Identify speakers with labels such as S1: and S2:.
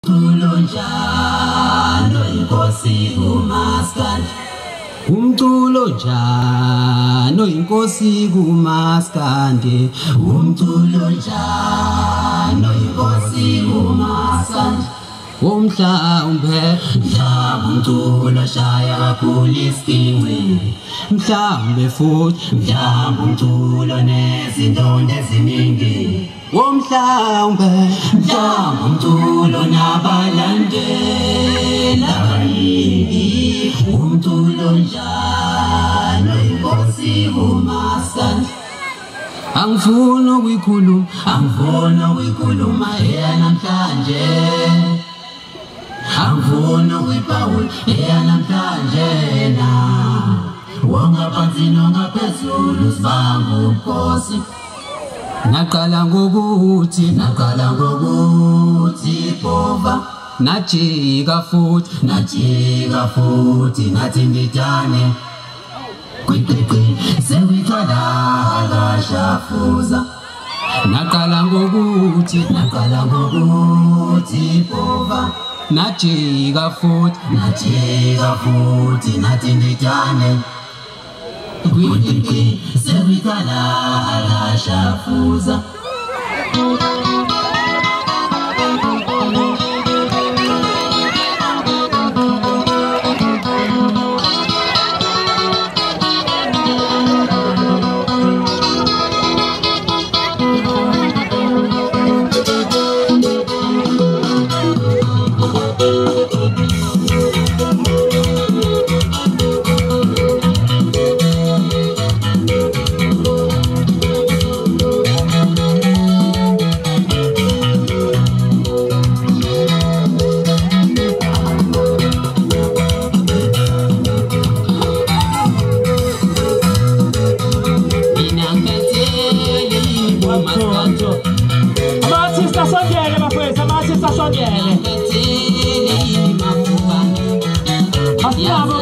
S1: Umculo njalo inkosi kumaskandi. Umculo njalo inkosi kumaskandi. Umculo njalo inkosi kumaskandi. Mhlawumbe umculo shaya kakhulu isigingci. Mhlawumbe futhi umculo nezindonde eziningi. Mhlawumbe umculo nabalandeli abaningi. Umculo njalo inkosi kumaskandi. Angifuni ukuyikhuluma eyanamhlanje. Angifuni ukuyiphawula eyanamhlanje na. Wangaphansi nongaphezulu sibanga ubukhosi. Naqala ngokuthi Bhova. Najika futhi nathi nditane. Kwiqhiqhi sewithwala kashafuza. Naqala ngokuthi Bhova. Najika futhi nathi nditane. Kwiqhiqhi sewithwala kashafuza.
S2: Andiamo